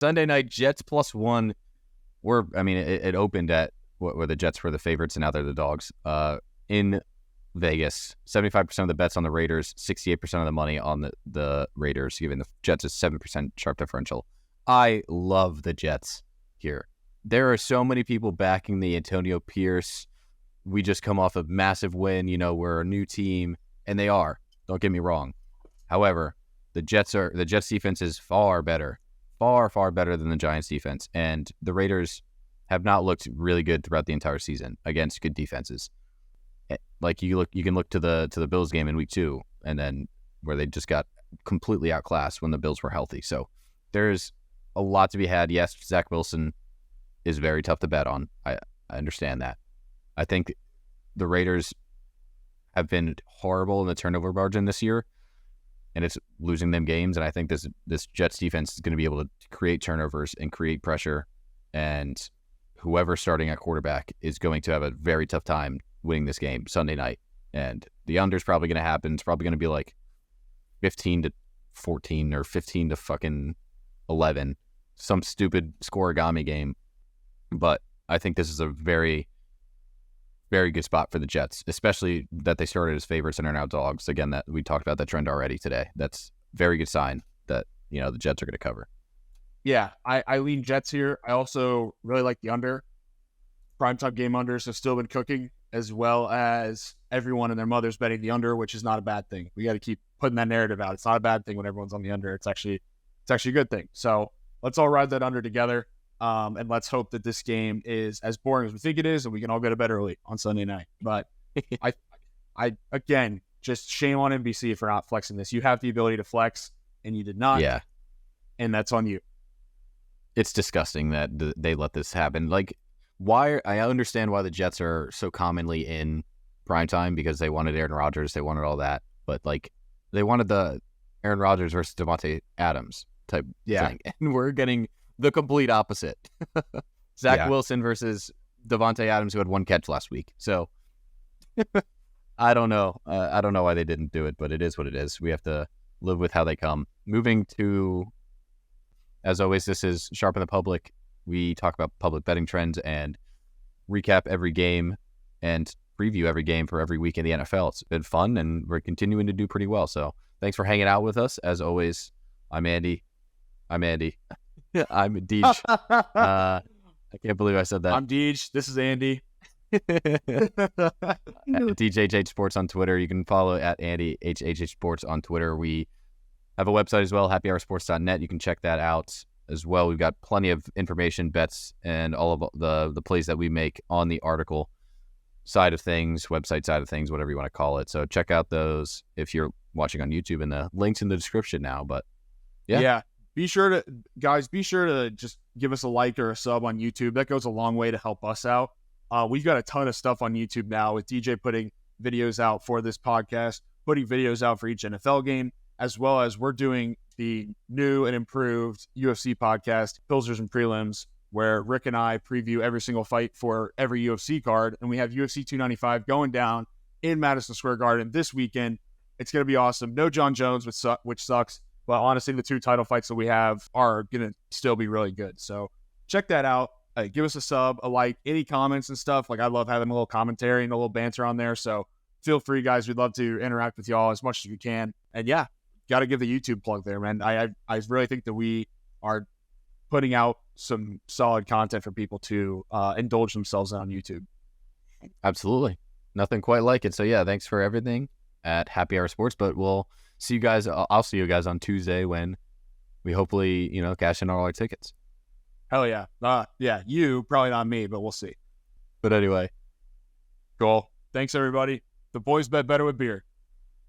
Sunday night, Jets +1. It opened at where the Jets were the favorites, and now they're the dogs. In Vegas, 75% of the bets on the Raiders, 68% of the money on the Raiders, giving the Jets a 7% sharp differential. I love the Jets here. There are so many people backing the Antonio Pierce. We just come off a massive win. We're a new team, and they are. Don't get me wrong. However, the Jets defense is far better, far better than the Giants defense, and the Raiders have not looked really good throughout the entire season against good defenses. Like you can look to the Bills game in week 2, and then where they just got completely outclassed when the Bills were healthy. So there's a lot to be had. Yes, Zach Wilson is very tough to bet on. I understand that. I think the Raiders have been horrible in the turnover margin this year, and it's losing them games. And I think this Jets defense is going to be able to create turnovers and create pressure, and whoever's starting at quarterback is going to have a very tough time winning this game Sunday night. And the under's probably going to happen. It's probably going to be like 15-14 or 15-11, some stupid scoregami game. But I think this is a very, very good spot for the Jets, especially that they started as favorites and are now dogs. Again, that we talked about that trend already today. That's a very good sign that the Jets are going to cover. Yeah, I lean Jets here. I also really like the under. Primetime game unders have still been cooking, as well as everyone and their mother's betting the under, which is not a bad thing. We got to keep putting that narrative out. It's not a bad thing when everyone's on the under. It's actually a good thing. So let's all ride that under together, and let's hope that this game is as boring as we think it is, and we can all go to bed early on Sunday night. But I again, just shame on NBC for not flexing this. You have the ability to flex, and you did not. Yeah, and that's on you. It's disgusting that they let this happen. Like, why? I understand why the Jets are so commonly in primetime, because they wanted Aaron Rodgers, they wanted all that, but like they wanted the Aaron Rodgers versus Devontae Adams type thing, and we're getting the complete opposite. Zach Wilson versus Devontae Adams, who had one catch last week. So I don't know. I don't know why they didn't do it, but it is what it is. We have to live with how they come. Moving to, as always, this is Sharpen the Public. We talk about public betting trends and recap every game and preview every game for every week in the NFL. It's been fun, and we're continuing to do pretty well. So thanks for hanging out with us. As always, I'm Andy. I'm Deej. I can't believe I said that. I'm Deej. This is Andy. DJH Sports on Twitter. You can follow at Andy HHH Sports on Twitter. We have a website as well, happyhoursports.net. You can check that out as well. We've got plenty of information, bets, and all of the plays that we make on the article side of things, website side of things, whatever you want to call it. So check out those if you're watching on YouTube, and the link's in the description now. But yeah. Be sure to just give us a like or a sub on YouTube. That goes a long way to help us out. We've got a ton of stuff on YouTube now, with DJ putting videos out for this podcast, putting videos out for each NFL game, as well as we're doing the new and improved UFC podcast, Pilsners and Prelims, where Rick and I preview every single fight for every UFC card. And we have UFC 295 going down in Madison Square Garden this weekend. It's going to be awesome. No John Jones, which sucks. But honestly, the 2 title fights that we have are going to still be really good. So check that out. Give us a sub, a like, any comments and stuff. Like, I love having a little commentary and a little banter on there. So feel free, guys. We'd love to interact with y'all as much as we can. And yeah, got to give the YouTube plug there, man. I really think that we are putting out some solid content for people to indulge themselves in on YouTube. Absolutely. Nothing quite like it. So yeah, thanks for everything at Happy Hour Sports, but we'll see you guys. I'll see you guys on Tuesday when we hopefully, cash in all our tickets. Hell yeah. Yeah, you, probably not me, but we'll see. But anyway. Cool. Thanks, everybody. The boys bet better with beer.